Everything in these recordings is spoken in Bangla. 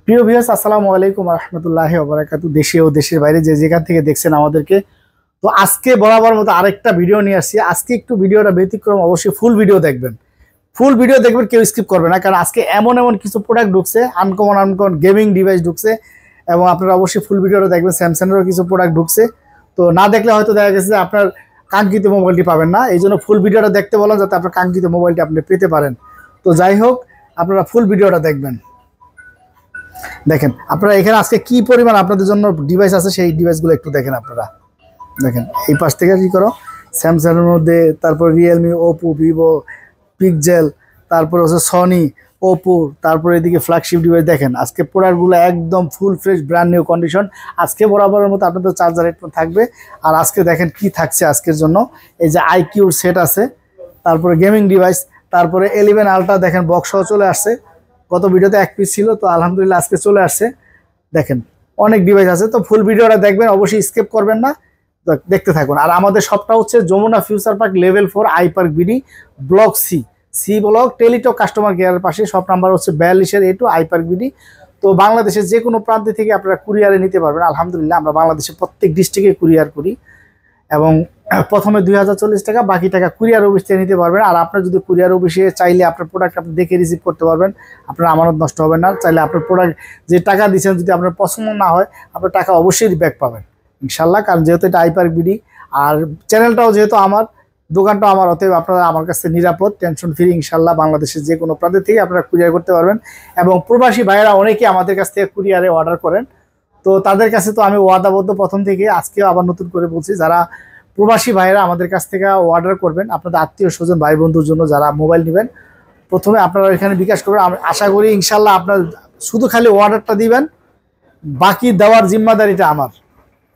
প্রিয় ভিউয়ার্স, আসসালামু আলাইকুম ওয়া রাহমাতুল্লাহি ওয়া বারাকাতুহু। দেশে ও দেশের বাইরে যে যেখান থেকে দেখছেন আমাদেরকে, তো আজকে বরাবর মতো আরেকটা ভিডিও নিয়ে আসছি। আজকে একটু ভিডিওটা ব্যতিক্রম, অবশ্যই ফুল ভিডিও দেখবেন। ফুল ভিডিও দেখবেন, কেউ স্কিপ করবে না, কারণ আজকে এমন এমন কিছু প্রোডাক্ট ঢুকছে, আনকমন গেমিং ডিভাইস ঢুকছে, এবং আপনারা অবশ্যই ফুল ভিডিওটা দেখবেন। স্যামসাংয়েরও কিছু প্রোডাক্ট ঢুকছে, তো না দেখলে হয়তো দেখা গেছে যে আপনার কাঙ্ক্ষিত মোবাইলটি পাবেন না। এই জন্য ফুল ভিডিওটা দেখতে বললাম, যাতে আপনার কাঙ্ক্ষিত মোবাইলটি আপনি পেতে পারেন। তো যাই হোক, আপনারা ফুল ভিডিওটা দেখবেন। দেখেন আপনারা এখানে আজকে কি পরিমাণ আপনাদের জন্য ডিভাইস আছে, সেই ডিভাইসগুলো একটু দেখেন। আপনারা দেখেন এই পাশ থেকে কি করো, স্যামসাংয়ের মধ্যে, তারপর রিয়েলমি, ওপো, ভিভো, পিক্সেল, তারপর হচ্ছে সনি, ওপো, তারপরে এদিকে ফ্ল্যাগশিপ ডিভাইস। দেখেন আজকে প্রোডাক্টগুলো একদম full fresh, brand new condition. আজকে বরাবরের মতো আপনাদের চার্জার হেডফোন থাকবে। আর আজকে দেখেন কি থাকছে আজকের জন্য। এই যে আইকিউর সেট আছে, তারপরে গেমিং ডিভাইস, তারপরে 11 আলট্রা দেখেন বক্সও চলে আসছে। গত ভিডিওতে এক পিস ছিল, তো আলহামদুলিল্লাহ আজকে চলে আসছে। দেখেন অনেক ডিভাইস আছে, তো ফুল ভিডিওটা দেখবেন, অবশ্যই স্কিপ করবেন না, দেখতে থাকুন। আর আমাদের সবটা হচ্ছে Jamuna future park level 4 I park BD block C block, Teletalk customer কেয়ারের পাশে। সব নাম্বার হচ্ছে 42 A2 আই পার্ক বিডি। তো বাংলাদেশের যে কোনো প্রান্তে থেকে আপনারা কুরিয়ারে নিতে পারবেন। আলহামদুলিল্লাহ আমরা বাংলাদেশের প্রত্যেক ডিস্ট্রিক্টে কুরিয়ার করি, এবং প্রথমে 2040 টাকা, বাকি টাকা কুরিয়ার অফিস থেকে নিতে পারবেন। আর আপনার যদি কুরিয়ার অফিসে চাইলে আপনার প্রোডাক্ট আপনি দেখে রিসিভ করতে পারবেন, আপনার আমানত নষ্ট হবে না। চাইলে আপনার প্রোডাক্ট যে টাকা দিচ্ছেন, যদি আপনার পছন্দ না হয়, আপনার টাকা অবশ্যই ব্যাক পাবেন ইনশাল্লাহ। কারণ যেহেতু এটা আই পার্ক বিডি, আর চ্যানেলটাও যেহেতু আমার, দোকানটাও আমার, অতএব আপনারা আমার কাছে নিরাপদ, টেনশন ফ্রি ইনশাল্লাহ। বাংলাদেশের যে কোনো প্রান্ত থেকে আপনারা কুরিয়ার করতে পারবেন। এবং প্রবাসী ভাইয়েরা অনেকে আমাদের কাছ থেকে কুরিয়ারে অর্ডার করেন, তো তাদের কাছে তো আমি ওয়াদাবদ্ধ প্রথম থেকে, আজকেও আবার নতুন করে বলছি, যারা প্রবাসী ভাইয়েরা আমাদের কাছ থেকে অর্ডার করবেন, আপনাদের আত্মীয় স্বজন ভাই বন্ধুর জন্য যারা মোবাইল নেবেন, প্রথমে আপনারা এখানে বিকাশ করবেন। আমি আশা করি ইনশাল্লাহ আপনার শুধু খালি অর্ডারটা দিবেন, বাকি দেওয়ার জিম্মাদারিটা আমার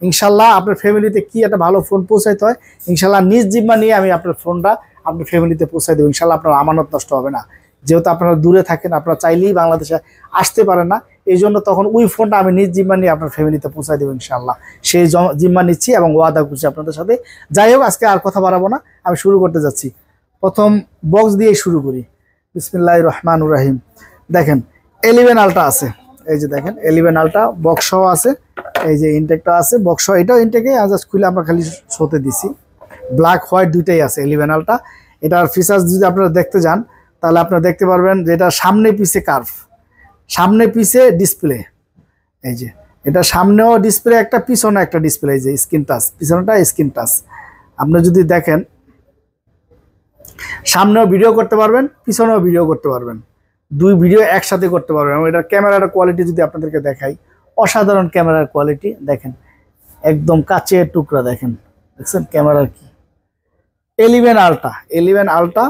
ইনশাল্লাহ। আপনার ফ্যামিলিতে কি একটা ভালো ফোন পৌঁছাইতে হয়, ইনশাল্লাহ নিজ জিম্মা নিয়ে আমি আপনার ফোনটা আপনার ফ্যামিলিতে পৌঁছাই দেবো ইনশাল্লাহ। আপনার আমানত নষ্ট হবে না। যেহেতু আপনারা দূরে থাকেন, আপনারা চাইলেই বাংলাদেশে আসতে পারেন না, এই জন্য তখন ওই ফোনটা আমি নিজ জিম্মা নিয়ে আপনার ফ্যামিলিতে পৌঁছাই দেবো ইনশাল্লাহ। সেই জিম্মা নিচ্ছি এবং ওয়াদা করছি আপনাদের সাথে। যাই হোক, আজকে আর কথা বাড়াবো না, আমি শুরু করতে যাচ্ছি। প্রথম বক্স দিয়েই শুরু করি। বিসমিল্লাহির রহমানির রহিম। দেখেন 11 আলট্রা আছে, এই যে দেখেন 11 আলট্রা বক্স সহ আছে। এই যে ইনটেকটা আছে বক্স, এটাও ইনটেকে জাস্ট খুলে আমরা খালি শোতে দিছি। ব্ল্যাক হোয়াইট দুইটাই আছে 11 আলট্রা। এটার ফিচার্স যদি আপনারা দেখতে যান, তাহলে আপনারা দেখতে পারবেন যে এটা সামনে পিছে কার্ভ, সামনে পিছে ডিসপ্লে। এই যে এটা সামনেও ডিসপ্লে একটা, পিছনে একটা ডিসপ্লে। এই যে স্ক্রিন টাচ, পিছনেটা স্ক্রিন টাচ। আপনি যদি দেখেন, সামনেও ভিডিও করতে পারবেন, পিছনেও ভিডিও করতে পারবেন, দুই ভিডিও একসাথে করতে পারবেন। এবং এটার ক্যামেরার কোয়ালিটি যদি আপনাদেরকে দেখাই, অসাধারণ ক্যামেরার কোয়ালিটি। দেখেন একদম কাচের টুকরা, দেখেন দেখছেন ক্যামেরার কি। 11 আলট্রা,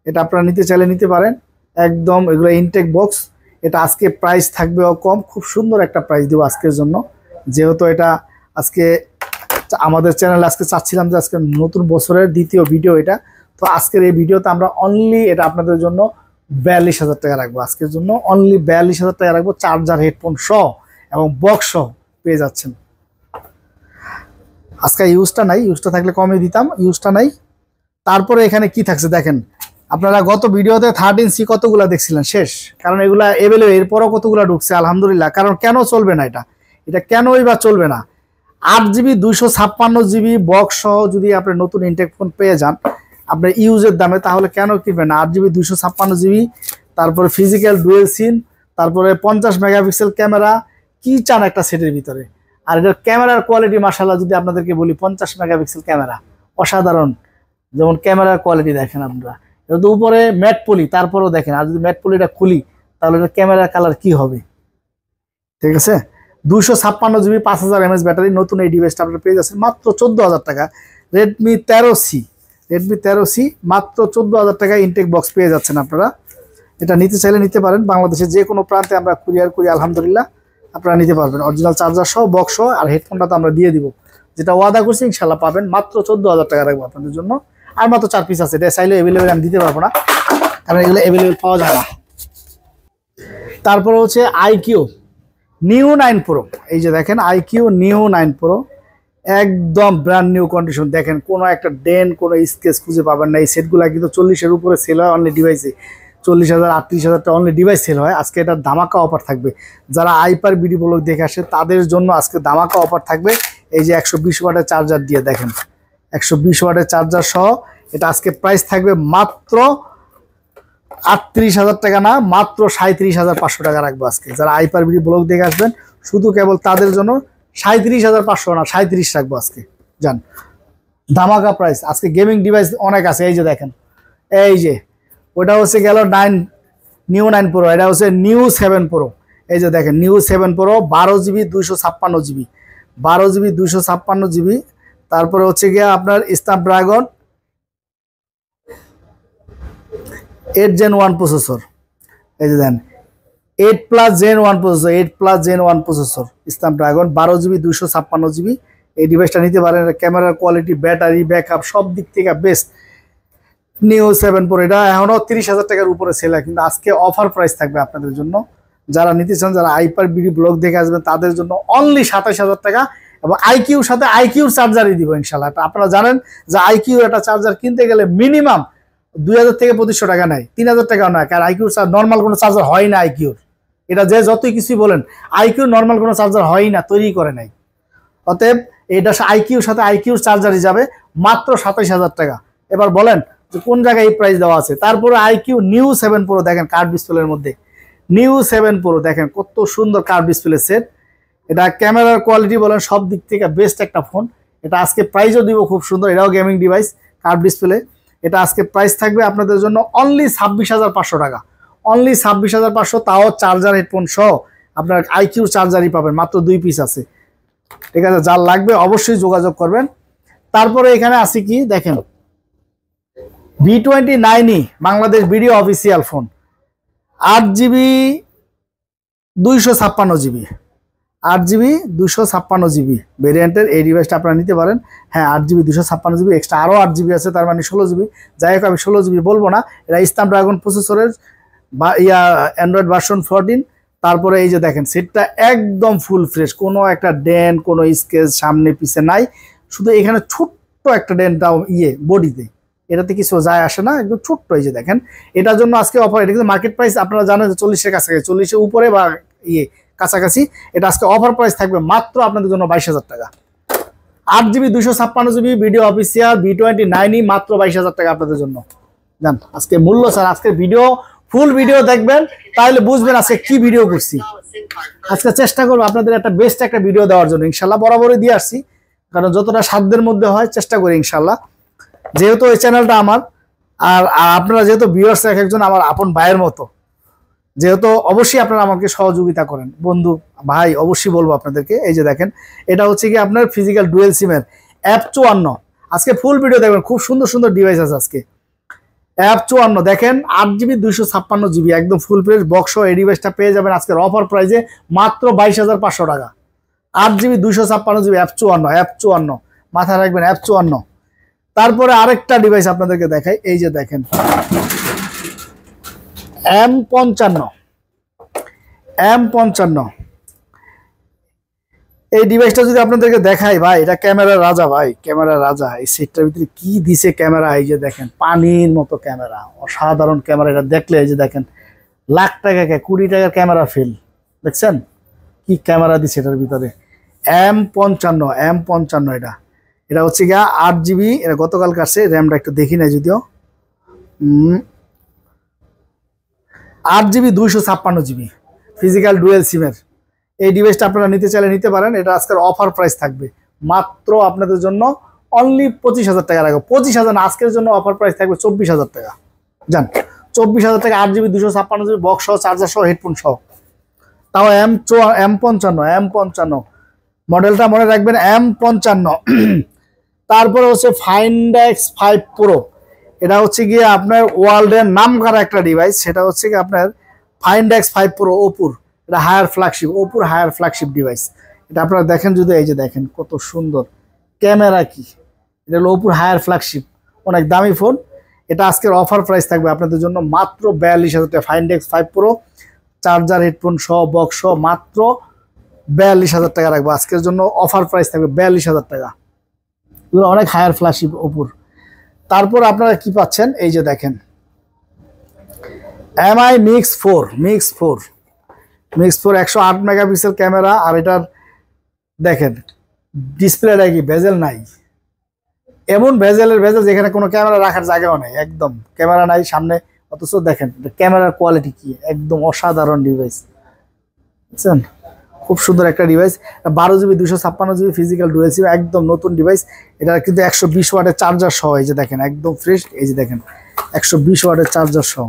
এটা আপনারা নিতে চাইলে নিতে পারেন একদম। এগুলো ইনটেক বক্স। এটা আজকে প্রাইস থাকবেও কম, খুব সুন্দর একটা প্রাইস দেবো আজকের জন্য। যেহেতু এটা আজকে আমাদের চ্যানেলে আজকে চাচ্ছিলাম যে আজকে নতুন বছরের দ্বিতীয় ভিডিও এটা, তো আজকের এই ভিডিওতে আমরা অনলি এটা আপনাদের জন্য 42,000 টাকা রাখবো। আজকের জন্য অনলি 42,000 টাকা রাখবো, চার্জার হেডফোন সহ এবং বক্স সহ পেয়ে যাচ্ছেন। আজকে ইউজটা নাই, ইউজটা থাকলে কমে দিতাম, ইউজটা নাই। তারপরে এখানে কি থাকছে দেখেন, আপনারা গত ভিডিওতে 13C কতগুলা দেখছিলেন শেষ, কারণ এগুলা এভেলেবেল। এরপরও কতগুলা ঢুকছে আলহামদুলিল্লাহ। কারণ কেন চলবে না এটা, এটা কেনই বা চলবে না? 8GB 256GB বক্স সহ যদি আপনি নতুন ইনটেক ফোন পেয়ে যান আপনার ইউজের দামে, তাহলে কেন কিনবেন না? 8GB 256GB, তারপরে ফিজিক্যাল ডুয়েল সিম, তারপরে 50 মেগাপিক্সেল ক্যামেরা, কি চান একটা সেটের ভিতরে? আর এটার ক্যামেরার কোয়ালিটি মাশাআল্লাহ যদি আপনাদেরকে বলি, 50 মেগাপিক্সেল ক্যামেরা অসাধারণ। যেমন ক্যামেরার কোয়ালিটি দেখেন আপনারা, এটা তো উপরে ম্যাট পলি, তারপরেও দেখেন। আর যদি ম্যাট পলিটা খুলি, তাহলে এটা ক্যামেরার কালার কি হবে, ঠিক আছে। 256GB 5000 mAh ব্যাটারি, নতুন এই ডিভাইসটা আপনারা পেয়ে যাচ্ছেন মাত্র 14,000 টাকা। রেডমি 13C মাত্র 14,000 টাকা ইনটেক বক্স পেয়ে যাচ্ছেন আপনারা। এটা নিতে চাইলে নিতে পারেন, বাংলাদেশের যে কোনো প্রান্তে আমরা কুরিয়ার করি আলহামদুলিল্লাহ। আপনারা নিতে পারবেন অরিজিনাল চার্জার সহ, বক্স সহ। আর হেডফোনটা তো আমরা দিয়ে দিব, যেটা ওয়াদা করছি ইনশাল্লাহ পাবেন। মাত্র 14,000 টাকা রাখবো আপনাদের জন্য। আর মাত্র 4 পিস আছে, এটা চাইলে অ্যাভেলেবেল আমি দিতে পারবো না, কারণ এগুলো অ্যাভেলেবেল পাওয়া যায় না। তারপরে হচ্ছে আইকিউ নিউ 9 প্রো। এই যে দেখেন আইকিউ নিউ 9 প্রো, একদম ব্র্যান্ড নিউ কন্ডিশন। দেখেন কোনো একটা ডেন, কোনো স্কেচ খুঁজে পাবেন না। এই সেটগুলো কিন্তু 40-এর উপরে সেল হয় অনলি ডিভাইসে। 40,000 38,000 টাকা অনলি ডিভাইস সেল হয়। আজকে এটার ধামাকা অফার থাকবে। যারা আইপার বিডি ব্লগ দেখে আসে তাদের জন্য আজকে ধামাকা অফার থাকবে। এই যে 120 ওয়াটের চার্জার দিয়ে দেখেন, 120 ওয়াটের চার্জার সহ এটা আজকে প্রাইস থাকবে মাত্র 38,000 টাকা না, মাত্র 37,500 টাকা রাখবো আজকে। যারা আইপার বিডি ব্লগ দেখে আসবেন শুধু কেবল তাদের জন্য 37,500 না 37 রাখবো আজকে। যান, ধামাকা প্রাইস। আজকে গেমিং ডিভাইস অনেক আছে। এই যে দেখেন, এই যে ওটা হচ্ছে গেল নিউ 9 প্রো, এটা হচ্ছে নিউ 7 প্রো। এই যে দেখেন new 7 pro 12 GB 256 GB, 12 GB 256 GB. তারপরে হচ্ছে গিয়ে আপনার স্ন্যাপড্রাগন 8 Gen 1 প্রসেসর। এই যে দেন 8+ Gen 1 processor, 8+ Gen 1 processor Snapdragon 12 GB 256 GB. এই ডিভাইসটা নিতে পারেন। ক্যামেরার কোয়ালিটি, ব্যাটারি ব্যাকআপ সব দিক থেকে বেস্ট। নিউ 7 প্রো এটা এখনও 30,000 টাকার উপরে সেল হয়, কিন্তু আজকে অফার প্রাইস থাকবে আপনাদের জন্য। যারা নিতে চান, যারা আইপার বিডি ব্লগ দেখে আসবেন তাদের জন্য অনলি 27,000 টাকা, এবং আইকিউর সাথে আইকিউর চার্জারই দিব ইনশাল্লাহ। আপনারা জানেন যে আইকিউ একটা চার্জার কিনতে গেলে মিনিমাম 2,000 থেকে 2,500 টাকা নেয়, 3,000 টাকাও নয়। কারণ আইকিউর নর্মাল কোনো চার্জার হয় না আইকিউর। এটা যে যতই কিছুই বলেন, আইকিউর নর্মাল কোনো চার্জার হয় না, তৈরি করে নাই। অতএব এটা আইকিউর সাথে আইকিউর চার্জারই যাবে মাত্র 27,000 টাকা। এবার বলেন যে কোন জায়গায় এই প্রাইস দেওয়া আছে। তারপরে আইকিউ নিউ 7 প্রো দেখেন, কার্ভ ডিসপ্লের মধ্যে নিউ 7 প্রো দেখেন কত সুন্দর কার্ভ ডিসপ্লে সেট। এটা ক্যামেরার কোয়ালিটি বলেন সব দিক থেকে বেস্ট একটা ফোন। এটা আজকে প্রাইসও দিব খুব সুন্দর, এটাও গেমিং ডিভাইস কার্ভ ডিসপ্লে। এটা আজকে প্রাইস থাকবে আপনাদের জন্য অনলি 26,500 টাকা, অনলি 26,500, তাও চার্জার হেডফোন সহ আপনার আইকিউ চার্জারই পাবেন, মাত্র 2 পিস আছে। ঠিক আছে, যার লাগবে অবশ্যই যোগাযোগ করবেন। তারপরে এখানে আছে কি দেখেন, V29 Bangladesh video official phone, 8GB 256 GB, 8GB 256 GB ভেরিয়েন্টের এই ডিভাইসটা আপনারা নিতে পারেন। হ্যাঁ, 8GB 256 জিবি, এক্সট্রা আরও 8GB আছে, তার মানে 16 জিবি। যাই হোক, আমি 16 জিবি বলবো না। এটা স্ন্যাপড্রাগন প্রসেসরের বা অ্যান্ড্রয়েড ভার্সন 14। তারপরে এই যে দেখেন সেটটা একদম ফুল ফ্রেশ, কোনো একটা ডেন্ট কোনো স্কেচ সামনে পিছে নাই, শুধু এখানে ছোট্ট একটা ডেন্টটাও বডিতে, এটাতে কিছু যায় আসে না, একদম ছোট্ট। এই যে দেখেন, এটার জন্য আজকে অফার। এটা কিন্তু মার্কেট প্রাইস আপনারা জানেন যে 40-এর কাছাকাছি, 40-এর উপরে বা কাছাকাছি। এটা আজকে অফার প্রাইস থাকবে মাত্র আপনাদের জন্য 22,000 টাকা। 8GB 256 GB video official V29 মাত্র 22,000 টাকা আপনাদের জন্য। জান, আজকে মূল্য স্যার, আজকে ভিডিও ফুল ভিডিও দেখবেন তাহলে বুঝবেন আজকে কি ভিডিও করছি। আজকে চেষ্টা করবো আপনাদের একটা বেস্ট একটা ভিডিও দেওয়ার জন্য, ইনশাল্লাহ বরাবরই দিয়ে আসছি, কারণ যতটা সাধ্যের মধ্যে হয় চেষ্টা করি ইনশাল্লাহ। যেহেতু এই চ্যানেলটা আমার, আর আপনারা যেহেতু ভিউয়ার্স এক একজন আমার আপন ভাইয়ের মতো, যেহেতু অবশ্যই আপনারা আমাকে সহযোগিতা করেন, বন্ধু ভাই অবশ্যই বলবো আপনাদেরকে। এই যে দেখেন, এটা হচ্ছে কি আপনার ফিজিক্যাল ডুয়েল সিমের F54। আজকে ফুল ভিডিও দেখবেন, খুব সুন্দর সুন্দর ডিভাইস আছে আজকে। F54 দেখেন, 8GB 256 জিবি একদম ফুল ফ্রেশ বক্স। এই ডিভাইসটা পেয়ে যাবেন আজকের অফার প্রাইসে মাত্র 22,500 টাকা। 8GB 256 জিবি F54, মাথায় রাখবেন F54। তারপরে আরেকটা ডিভাইস আপনাদেরকে দেখাই, এই যে দেখেন M55। এই ডিভাইসটা যদি আপনাদেরকে দেখাই ভাই, এটা ক্যামেরা রাজা ভাই, ক্যামেরা রাজা। এই সেটটার ভিতরে কি দিছে ক্যামেরা, এই যে দেখেন পানির মতো ক্যামেরা, অসাধারণ ক্যামেরা। এটা দেখলে এই যে দেখেন লাখ টাকা 20 টাকার ক্যামেরা ফেল, দেখছেন কি ক্যামেরা দিছে এটার ভিতরে। M55 এটা হচ্ছে গিয়া 8GB। এটা গতকাল কাছে, র্যামটা একটু দেখি না যদিও, 8GB 256 জিবি ফিজিক্যাল ডুয়েল সিমের এই ডিভাইসটা আপনারা নিতে চাইলে নিতে পারেন। এটা আজকের অফার প্রাইস থাকবে মাত্র আপনাদের জন্য অনলি 25,000 টাকা রাখবো। 25,000 না, আজকের জন্য অফার প্রাইস থাকবে 24,000 টাকা। জান, 24,000 টাকা 8GB 256 জিবি বক্স সহ, চার্জার সহ, হেডফোন সহ, তাও M55 মডেলটা মনে রাখবেন, M55। তারপরে হচ্ছে Find X5 Pro। এটা হচ্ছে গিয়ে আপনার ওয়ার্ল্ডের নামকরা একটা ডিভাইস, সেটা হচ্ছে কি আপনার Find X5 Pro ওপোর। এটা হায়ার ফ্ল্যাগশিপ, ওপোর হায়ার ফ্ল্যাগশিপ ডিভাইস। এটা আপনারা দেখেন যদি, এই যে দেখেন কত সুন্দর ক্যামেরা, কি এটা হলো ওপোর হায়ার ফ্ল্যাগশিপ, অনেক দামি ফোন। এটা আজকের অফার প্রাইস থাকবে আপনাদের জন্য মাত্র 42,000 টাকা। Find X5 Pro charger headphone সহ বক্স সহ মাত্র 42,000 টাকা রাখবো আজকের জন্য। অফার প্রাইস থাকবে 42,000 টাকা, অনেক হায়ার ফ্ল্যাগশিপ ওপোর। তারপর আপনারা কি পাচ্ছেন, এই যে দেখেন MI Mix 4 108 মেগাপিক্সেল ক্যামেরা। আর এটার দেখেন ডিসপ্লেটা কি বেজেল নাই, এমন ভেজেল যেখানে কোনো ক্যামেরা রাখার জায়গাও নেই, একদম ক্যামেরা নাই সামনে, অথচ দেখেন ক্যামেরার কোয়ালিটি কি, একদম অসাধারণ ডিভাইস, বুঝছেন? খুব সুন্দর একটা device. 12GB 256GB physical dual সিম, একদম নতুন ডিভাইস। এটা কিন্তু 120 ওয়াটের চার্জার সহ, এই যে দেখেন একদম ফ্রেশ, এই যে দেখেন 120 ওয়াটের চার্জার সহ,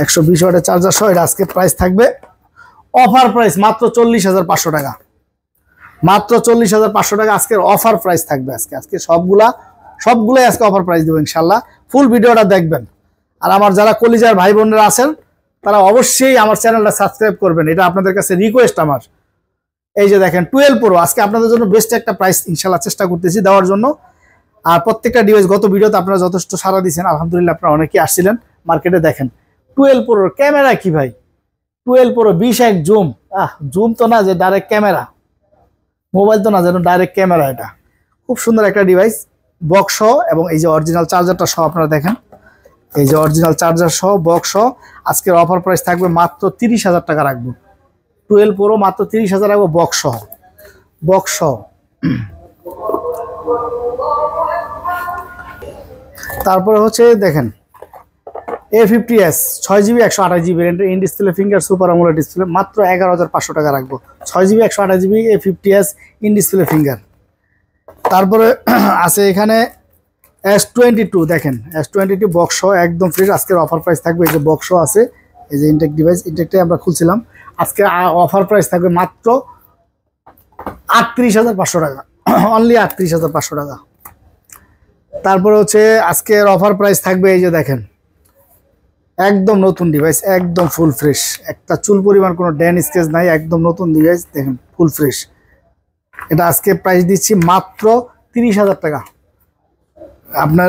120 ওয়াটের চার্জার সহ। এটা আজকে প্রাইস থাকবে অফার প্রাইস মাত্র 40,500 টাকা, মাত্র 40,500 টাকা আজকের অফার প্রাইস থাকবে। আজকে সবগুলাই আজকে অফার প্রাইস দেবো ইনশাল্লাহ। ফুল ভিডিওটা দেখবেন। আর আমার যারা কলিজার ভাই বোনেরা আছেন তারা অবশ্যই আমার চ্যানেলটা সাবস্ক্রাইব করবেন, এটা আপনাদের কাছে রিকোয়েস্ট আমার। এই যে দেখেন 12 Pro আজকে আপনাদের জন্য বেস্ট একটা প্রাইস ইনশাল্লাহ চেষ্টা করতেছি দেওয়ার জন্য। আর প্রত্যেকটা ডিভাইস গত ভিডিওতে আপনারা যথেষ্ট সাড়া দিয়েছেন, আলহামদুলিল্লাহ। আপনারা অনেকেই আসছিলেন মার্কেটে। দেখেন 12 Pro ক্যামেরা কি ভাই, 12 Pro 20x জুম, জুম তো না, যে ডাইরেক্ট ক্যামেরা, মোবাইল তো না, যেন ডাইরেক্ট ক্যামেরা। এটা খুব সুন্দর একটা ডিভাইস, বক্স সহ, এবং এই যে অরিজিনাল চার্জারটা সহ আপনারা দেখেন, এই যে অরিজিনাল চার্জার সহ বক্স সহ। আজকের অফার প্রাইস থাকবে মাত্র 30,000 টাকা রাখবো। 12 Pro মাত্র 30,000 রাখবো বক্স সহ। তারপরে হচ্ছে দেখেন A50s 6GB 128GB in display finger super AMOLED display, মাত্র 11,500 টাকা রাখবো। 6GB 128GB A50s in display finger. তারপরে আছে এখানে S22, দেখেন S22 বক্স একদম ফ্রেশ, আজকের অফার প্রাইস থাকবে। এই যে বক্স আছে, এই যে ইনটেক ডিভাইস, ইনটেকটাই আমরা খুলছিলাম। আজকে অফার প্রাইস থাকবে মাত্র 38,500 টাকা, অনলি 38,500 টাকা। তারপরে হচ্ছে আজকের অফার প্রাইস থাকবে, এই যে দেখেন একদম নতুন ডিভাইস, একদম ফুল ফ্রেশ, একটা চুল পরিমাণ কোনো ড্যান স্কেচ নাই, একদম নতুন ডিভাইস, দেখেন ফুল ফ্রেশ। এটা আজকে প্রাইস দিচ্ছি মাত্র 30,000 টাকা, আপনার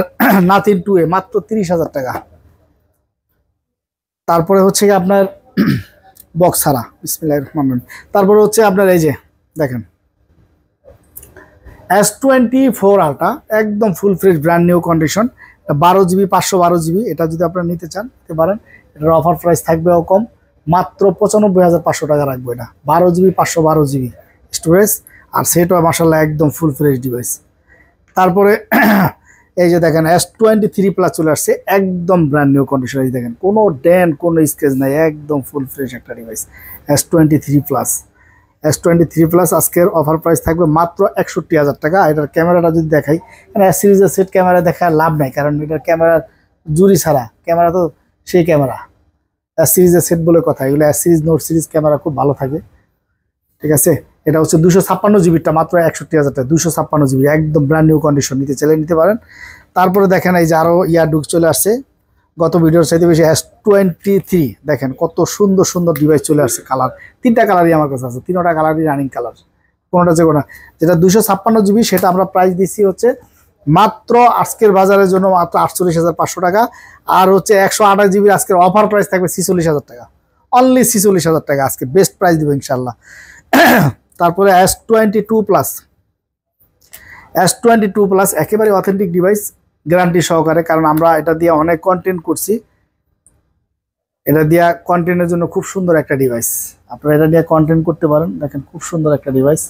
নাথিং 2A মাত্র 30,000 টাকা। তারপরে হচ্ছে কি আপনার বক্স ছাড়া, বিসমিল্লাহির রহমানির রহিম। তারপরে হচ্ছে আপনার এই যে দেখেন S24 Ultra একদম full fresh brand new condition, 12GB 512GB। এটা যদি আপনারা নিতে চান নিতে পারেন। এটার অফার প্রাইস থাকবেও কম, মাত্র 95,500 টাকা রাখবো। এটা 12GB 512GB স্টোরেজ, আর সেটাও মাশাআল্লাহ একদম ফুল ফ্রেশ ডিভাইস। তারপরে এই যে দেখেন S23 Plus চলে আসছে, একদম ব্র্যান্ড নিউ কন্ডিশন। এই দেখেন কোনো ড্যান কোনো স্কেচ নাই, একদম ফুল ফ্রেশ একটা ডিভাইস S23 Plus। আজকের অফার প্রাইস থাকবে মাত্র 61,000 টাকা। এটার ক্যামেরাটা যদি দেখাই, মানে S সিরিজের সেট ক্যামেরা দেখার লাভ নাই, কারণ এটার ক্যামেরার জুরি ছাড়া ক্যামেরা তো সেই ক্যামেরা। S সিরিজের সেট বলে কথা, এগুলো S series note series camera খুব ভালো থাকে, ঠিক আছে। এটা হচ্ছে 256GBটা মাত্র 61,000 টাকা, 256GB একদম ব্র্যান্ড নিউ কন্ডিশন। নিতে চাইলে নিতে পারেন। তারপরে দেখেন এই যে আরো ঢুক চলে আসছে, গত ভিডিওর চাইতে বেশি। S23 দেখেন কত সুন্দর সুন্দর ডিভাইস চলে আসছে। কালার 3টা কালারই আমার কাছে আছে, 3টা কালারই রানিং কালার, কোনোটা যে কোনো। যেটা 256GB সেটা আমরা প্রাইস দিচ্ছি হচ্ছে মাত্র আজকের বাজারের জন্য মাত্র 48,500 টাকা। আর হচ্ছে 128GB আজকের অফার প্রাইস থাকবে 46,000 টাকা, অনলি 46,000 টাকা আজকে বেস্ট প্রাইস দেবো ইনশাল্লাহ। তারপরে S22 Plus একেবারে অথেন্টিক ডিভাইস, গ্যারান্টি সহকারে, কারণ আমরা এটা দিয়ে অনেক কন্টেন্ট করছি। এটা দিয়ে কন্টেন্টের জন্য খুব সুন্দর একটা ডিভাইস, আপনারা এটা দিয়ে কন্টেন্ট করতে পারেন। দেখেন খুব সুন্দর একটা ডিভাইস,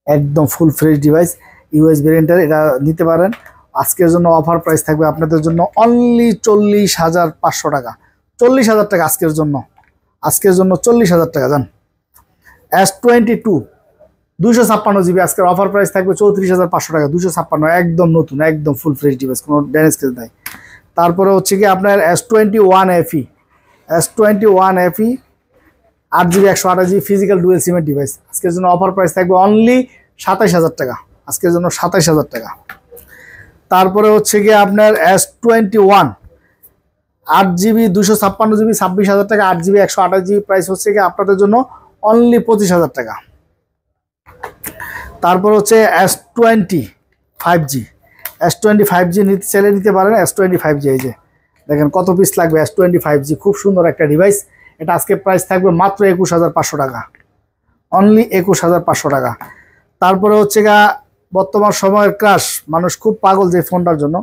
একদম ফুল ফ্রেশ ডিভাইস, ইউএস ভেরিয়েন্টের। এটা নিতে পারেন। আজকের জন্য অফার প্রাইস থাকবে আপনাদের জন্য অনলি 40,500 টাকা, 40,000 টাকা আজকের জন্য 40,000 টাকা। জান S22 256GB আজকের অফার প্রাইস থাকবে 34,500 টাকা, 256 একদম নতুন, একদম ফুল ফ্রেশ ডিভাইস, কোনো ড্যামেজ কেস নাই। তারপরে হচ্ছে কি আপনার S21 FE 8GB 128GB physical dual সিমের ডিভাইস। আজকের জন্য অফার প্রাইস থাকবে অনলি 27,000 টাকা, আজকের জন্য 27,000 টাকা। তারপরে হচ্ছে কি আপনার S21 8GB 256GB 26,000 টাকা, 8GB 128GB প্রাইস হচ্ছে কি আপনাদের জন্য অনলি 25,000 টাকা। তারপর হচ্ছে S25G নিতে চাইলে নিতে পারেন। S25G এই যে দেখেন কত পিস লাগবে। S25G খুব সুন্দর একটা ডিভাইস। এটা আজকে প্রাইস থাকবে মাত্র 21,500 টাকা, অনলি 21,500 টাকা। তারপরে হচ্ছে গা বর্তমান সময়ের ক্রাশ, মানুষ খুব পাগল যে ফোনটার জন্য,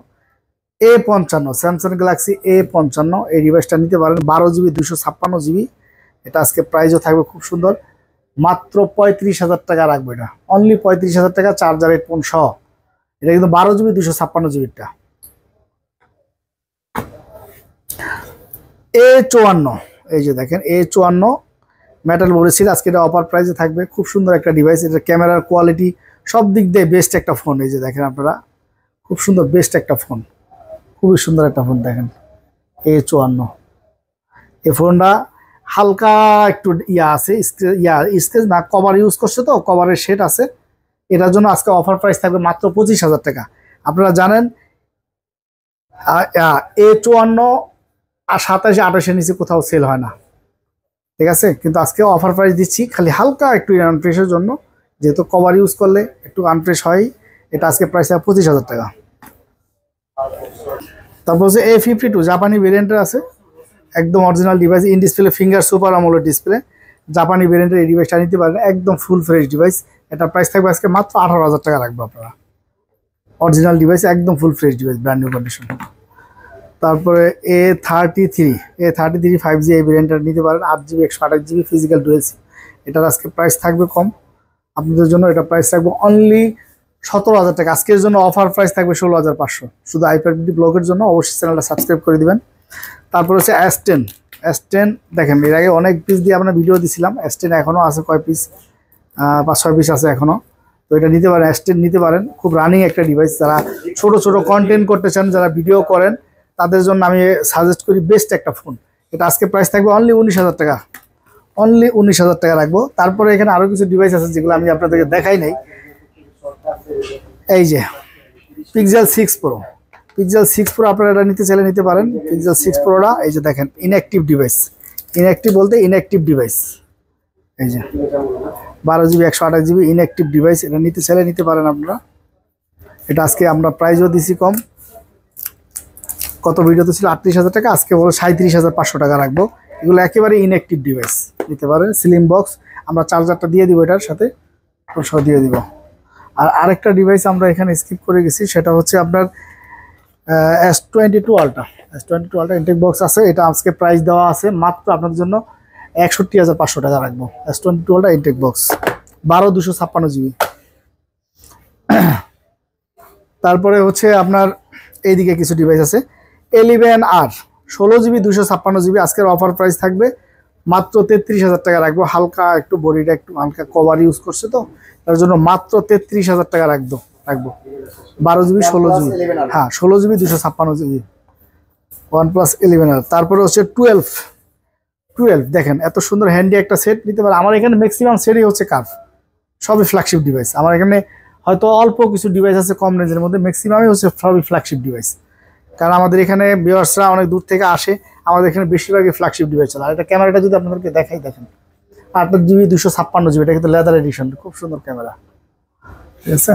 A55 স্যামসাং গ্যালাক্সি A55 এই ডিভাইসটা নিতে পারেন 12GB 256GB। এটা আজকে প্রাইসও থাকবে খুব সুন্দর, মাত্র 35,000 টাকা রাখবো। এটা অনলি 35,000 টাকা, চার্জার হেডফোন সহ। এটা কিন্তু 12GB 256GBটা। A54 এই যে দেখেন A54 মেটাল বডি ছিল, আজকে এটা অফার প্রাইসে থাকবে। খুব সুন্দর একটা ডিভাইস, এটা ক্যামেরার কোয়ালিটি সব দিক দিয়ে বেস্ট একটা ফোন। এই যে দেখেন আপনারা, খুব সুন্দর বেস্ট একটা ফোন, খুবই সুন্দর একটা ফোন। দেখেন A54 এই ফোনটা হালকা একটু আছে, স্ক্র্যাচ না, কভার ইউজ করছে তো, কভারের শেড আছে। এটার জন্য আজকে অফার প্রাইস থাকবে মাত্র 25,000 টাকা। আপনারা জানেন A54 আর 27-28-এর নিচে কোথাও সেল হয় না, ঠিক আছে। কিন্তু আজকে অফার প্রাইস দিচ্ছি, খালি হালকা একটু আনফ্রেশের জন্য, যেহেতু কভার ইউজ করলে একটু আনফ্রেশ হয়। এটা আজকে প্রাইস 25,000 টাকা। তারপর হচ্ছে A52 জাপানি ভেরিয়েন্টের আছে, একদম original device, in display finger super AMOLED display, জাপানি ভেরিয়েন্টের এই ডিভাইসটা নিতে পারেন, একদম ফুল ফ্রেশ ডিভাইস। এটা প্রাইস থাকবে আজকে মাত্র 18,000 টাকা রাখবো আপনারা। অরিজিনাল ডিভাইস, একদম full fresh device, brand new condition. তারপরে A33 5G এই ভেরিয়েন্টটা নিতে পারেন, 8GB 128GB ফিজিক্যাল ডুয়েল সিম। এটার আজকে প্রাইস থাকবে কম আপনাদের জন্য, এটা প্রাইস থাকবে অনলি 17,000 টাকা। আজকের জন্য অফার প্রাইস থাকবে 16,500 শুধু আইপ্যাড ব্লগের জন্য। অবশ্যই চ্যানেলটা সাবস্ক্রাইব করে দিবেন। তারপর হচ্ছে S10 দেখেন, এর আগে অনেক পিস দিয়ে আমরা ভিডিও দিছিলাম। S10 এখনও আছে, কয় পিস, 5-6 পিস আছে এখনও। তো এটা নিতে পারেন, S10 নিতে পারেন, খুব রানিং একটা ডিভাইস। যারা ছোট ছোট কন্টেন্ট করতে চান, যারা ভিডিও করেন, তাদের জন্য আমি সাজেস্ট করি বেস্ট একটা ফোন। এটা আজকে প্রাইস থাকবে অনলি 19,000 টাকা, অনলি 19,000 টাকা রাখবো। তারপরে এখানে আরও কিছু ডিভাইস আছে যেগুলো আমি আপনাদেরকে দেখাই নাই। এই যে Pixel 6 Pro আপনারা এটা নিতে চাইলে নিতে পারেন। Pixel 6 Proটা এই যে দেখেন, ইনঅ্যাক্টিভ ডিভাইস, ইনঅ্যাক্টিভ বলতে ইনঅ্যাক্টিভ ডিভাইস। এই যে 12GB 128GB ইনঅ্যাক্টিভ ডিভাইস, এটা নিতে চাইলে নিতে পারেন আপনারা। এটা আজকে আমরা প্রাইসও দিছি কম, কত ভিডিওতে ছিল 38,000 টাকা, আজকে বলো 37,500 টাকা রাখবো। এগুলো একেবারে ইনঅ্যাক্টিভ ডিভাইস, নিতে পারেন। স্লিম বক্স, আমরা চার্জারটা দিয়ে দিব, এটার সাথে সহ দিয়ে দিব। আর আরেকটা ডিভাইস আমরা এখানে স্কিপ করে গেছি, সেটা হচ্ছে আপনার S22 Ultra ইনটেক বক্স আছে। এটা আজকে প্রাইস দেওয়া আছে মাত্র আপনাদের জন্য 61,500 টাকা রাখবো। S22 Ultra intact box 12/256GB। তারপরে হচ্ছে আপনার এইদিকে কিছু ডিভাইস আছে, 11R 16GB 256GB। আজকের অফার প্রাইস থাকবে মাত্র 33,000 টাকা রাখবো। হালকা একটু বডিটা একটু হালকা কভার ইউজ করছে তো, তার জন্য মাত্র 33,000 টাকা রাখবো। 12GB 16GB, হ্যাঁ 16GB 256GB OnePlus 11R। তারপরে হচ্ছে 12 দেখেন, এত সুন্দর হ্যান্ডি একটা সেট নিতে পারে। আমার এখানে ম্যাক্সিমাম সেটই হচ্ছে কার্ভ, সবই ফ্ল্যাগশিপ ডিভাইস। আমার এখানে হয়তো অল্প কিছু ডিভাইস আছে কম রেঞ্জের মধ্যে, ম্যাক্সিমামই হচ্ছে সবই ফ্ল্যাগশিপ ডিভাইস। কারণ আমাদের এখানে ভিউয়ার্সরা অনেক দূর থেকে আসে, আমাদের এখানে বেশিরভাগই ফ্ল্যাগশিপ ডিভাইস চলে। আর এটা ক্যামেরাটা যদি আপনাদেরকে দেখাই, দেখেন 8GB 256GB, এটা কিন্তু লেদার এডিশন, খুব সুন্দর ক্যামেরা, ঠিক আছে।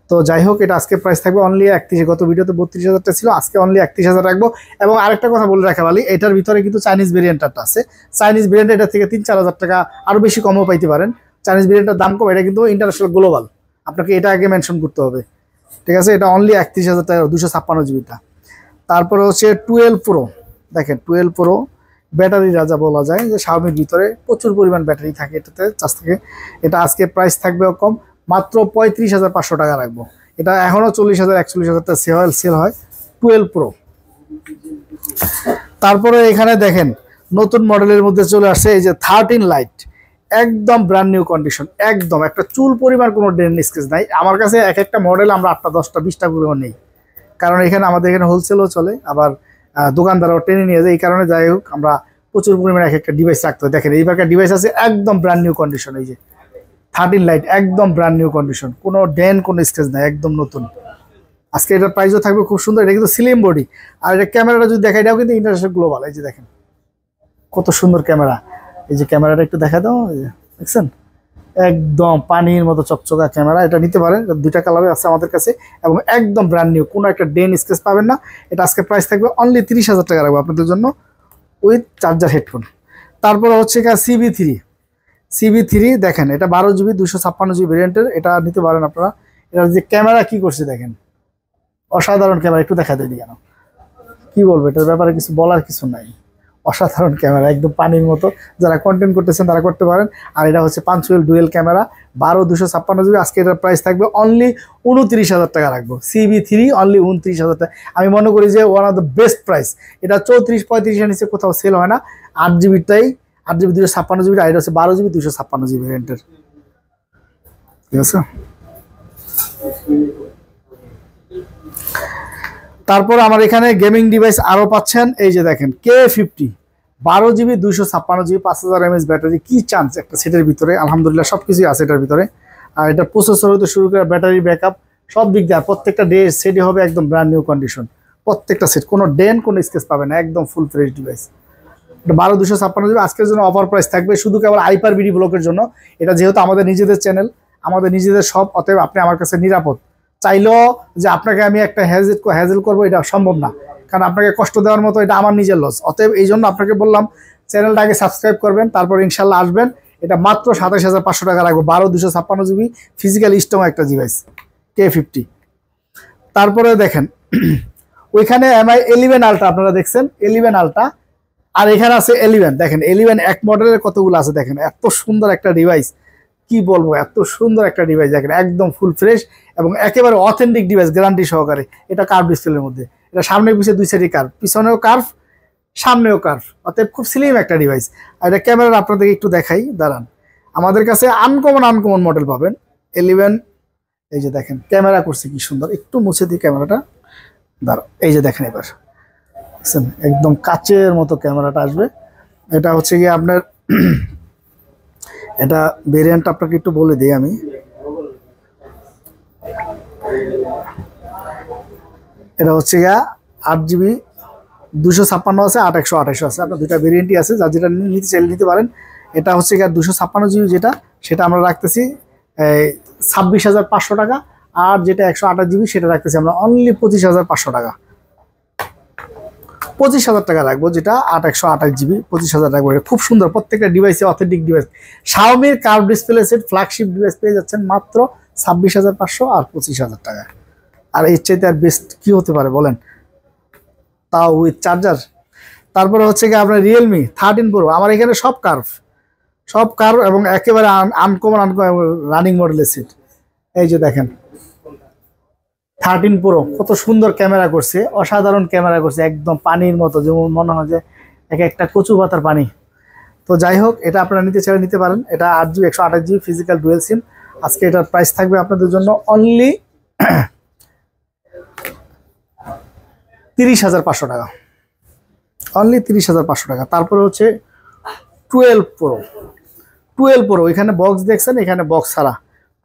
তো যাই হোক, এটা আজকে প্রাইস থাকবে অনলি 31। গত ভিডিওতে 32,000 ছিল, আজকে অনলি 31,000 রাখবো। এবং আরেকটা কথা বলে রাখা ভালো, এটার ভিতরে কিন্তু চাইনিজ ভেরিয়েন্টটা আছে। চাইনিজ ভেরিয়েন্ট এটা থেকে 3-4,000 টাকা আরও বেশি কমও পাইতে পারেন। চাইনিজ ভেরিয়েন্টের দাম কম, এটা কিন্তু ইন্টারন্যাশনাল গ্লোবাল, আপনাকে এটা আগে মেনশন করতে হবে, ঠিক আছে। এটা অনলি 31,000 টাকা 256GBটা। তারপরে হচ্ছে 12 Pro দেখেন, 12 Pro ব্যাটারি রাজা বলা যায়, যে Xiaomiর ভিতরে প্রচুর পরিমাণ ব্যাটারি থাকে, এটাতে চার্জ থাকে। এটা আজকে প্রাইস থাকবেও কম, মাত্র 35,500 টাকা রাখবো। এটা এখনও 40,000-41,000 টাকা সেল হয় 12 Pro। তারপরে এখানে দেখেন নতুন মডেলের মধ্যে চলে আসছে এই যে 13 লাইট, একদম ব্র্যান্ড নিউ কন্ডিশন, একদম একটা চুল পরিমাণ কোনো ডেন্ট স্কেচ নাই। আমার কাছে এক একটা মডেল আমরা 8টা 10টা 20টা করে নেই, কারণ এখানে আমাদের এখানে হোলসেলও চলে, আবার দোকানদারও টেনে নিয়ে যায়। এই কারণে যাই হোক, আমরা প্রচুর পরিমাণে এক একটা ডিভাইস রাখতে হয়। দেখেন এইবারকার ডিভাইস আছে একদম ব্র্যান্ড নিউ কন্ডিশন। এই যে 13 লাইট একদম ব্র্যান্ড নিউ কন্ডিশন, কোনো ডেন্ট কোনো স্কেচ নাই, একদম নতুন। আজকে এটার প্রাইসও থাকবে খুব সুন্দর। এটা কিন্তু স্লিম বডি, আর এটা ক্যামেরাটা যদি দেখাই, এটাও কিন্তু ইন্টারন্যাশনাল গ্লোবাল। এই যে দেখেন কত সুন্দর ক্যামেরা, এই যে ক্যামেরাটা একটু দেখা দাও, এই যে দেখছেন একদম পানির মতো চকচকা ক্যামেরা। এটা নিতে পারেন, দুইটা কালারে আছে আমাদের কাছে, এবং একদম ব্র্যান্ড নিউ, কোনো একটা ডেন্ট স্কেচ পাবেন না। এটা আজকে প্রাইস থাকবে অনলি 30,000 টাকা রাখবো আপনাদের জন্য, উইথ চার্জার হেডফোন। তারপরে হচ্ছে CB3 দেখেন, এটা 12GB 256GB ভেরিয়েন্টের, এটা নিতে পারেন আপনারা। এটা যে ক্যামেরা কি করছে দেখেন, অসাধারণ ক্যামেরা, একটু দেখা দেয় কেন। কি বলবো, এটার ব্যাপারে কিছু বলার কিছু নাই। অসাধারণ ক্যামেরা, একদম পানির মতো। যারা কন্টেন্ট করতেছেন তারা করতে পারেন। আর এটা হচ্ছে পাঞ্চুয়াল ডুয়েল ক্যামেরা, 12/256 GB। আজকে এটার প্রাইস থাকবে অনলি 29,000 টাকা রাখবো। CB3 অনলি 29,000 টাকা। আমি মনে করি যে one of the best price. এটা 34-35 নিচে কোথাও সেল হয় না। 8GB, 8GB 256GB, আর এটা হচ্ছে 12GB 256GB ভ্যারিয়েন্টের। ঠিক আছে। তারপর আমার এখানে গেমিং ডিভাইস আরো পাচ্ছেন। এই যে দেখেন K50, 12GB 256GB, 5000 mAh battery. কি চান্স একটা সেটের ভিতরে, আলহামদুলিল্লাহ সবকিছুই আছে এটার ভিতরে। আর এটা প্রসেসর হতে শুরু করে ব্যাটারি ব্যাকআপ সব দিক দিয়ে, প্রত্যেকটা ডে সেটই হবে একদম ব্র্যান্ড নিউ কন্ডিশন। প্রত্যেকটা সেট কোনো ডেন কোনো স্কেচ পাবে না, একদম ফুল ফ্রেশ ডিভাইস। এটা 12/256GB। আজকের জন্য অফার প্রাইস থাকবে শুধু কেবল হাইপার বিডি ব্লকের জন্য। এটা যেহেতু আমাদের নিজেদের চ্যানেল, আমাদের নিজেদের সব, অতএব আপনি আমার কাছে নিরাপদ। চাইলেও যে আপনাকে আমি একটা হ্যাজেল করবো, এটা সম্ভব না, কারণ আপনাকে কষ্ট দেওয়ার মতো এটা আমার নিজের লস। অতএব এই জন্য আপনাকে বললাম চ্যানেলটা আগে সাবস্ক্রাইব করবেন, তারপর ইনশাল্লাহ আসবেন। এটা মাত্র 27,500 টাকা রাখবো। 12/256GB ফিজিক্যাল স্ট্রং একটা ডিভাইস K50। তারপরে দেখেন ওইখানে MI 11 আলট্রা আপনারা দেখছেন, 11 আলট্রা। আর এখানে আছে 11। দেখেন 11 এক মডেলের কতগুলো আছে দেখেন, এত সুন্দর একটা ডিভাইস, কি বলবো, এত সুন্দর একটা ডিভাইস দেখেন, একদম ফুল ফ্রেশ এবং একেবারে অথেন্টিক ডিভাইস, গ্যারান্টি সহকারে। এটা কার্ভ ডিসপ্লের মধ্যে, এটা সামনে পিছিয়ে দুই সাইডে কার্ভ, পিছনেও কার্ভ, সামনেও কার্ভ, অতএব খুব স্লিম একটা ডিভাইস। আর এটা ক্যামেরা আপনাদেরকে একটু দেখাই, দাঁড়ান। আমাদের কাছে আনকমন মডেল পাবেন 11। এই যে দেখেন ক্যামেরা করছে কি সুন্দর, একটু মুছে দিই ক্যামেরাটা, দাঁড়ান। এই যে দেখেন এবার একদম কাচের মতো ক্যামেরাটা আসবে। এটা হচ্ছে গিয়ে আপনার এটা ভেরিয়েন্ট আপনাকে একটু বলে দিই আমি। এটা হচ্ছে গিয়া 8GB 256 আছে, 8/128 আছে। আপনার দুইটা ভেরিয়েন্টই আছে, যা যেটা নিতে চাইলে নিতে পারেন। এটা হচ্ছে গিয়া 256GB যেটা, সেটা আমরা রাখতেছি 26,500 টাকা। আর যেটা 128GB সেটা রাখতেছি আমরা অনলি 25,500 টাকা। 25,000 টাকা রাখবো, যেটা 8/128GB 25,000 রাখবো। খুব সুন্দর, প্রত্যেকটা ডিভাইসে অথেন্টিক ডিভাইস। শাওমির curve display set flagship device পেয়ে যাচ্ছেন মাত্র 26,500 আর 25,000 টাকা। আর এর চাইতে আর বেস্ট কি হতে পারে বলেন, তাও উইথ চার্জার। তারপরে হচ্ছে কি আপনার রিয়েলমি 13 Pro। আমার এখানে সব কার্ভ এবং একেবারে আনকমন রানিং মডেলের সেট। এই যে দেখেন 13 Pro কত সুন্দর ক্যামেরা করছে, অসাধারণ ক্যামেরা করছে, একদম পানির মতো, যেমন মনে হয় যে একটা কচু পাতার পানি। তো যাই হোক, এটা আপনারা নিতে চাইলে নিতে পারেন। এটা 8GB 128GB ফিজিক্যাল ডুয়েল সিম। আজকে এটার প্রাইস থাকবে আপনাদের জন্য অনলি 30,500 টাকা, অনলি 30,500 টাকা। তারপরে হচ্ছে 12 Pro। এখানে বক্স দেখছেন, এখানে বক্স ছাড়া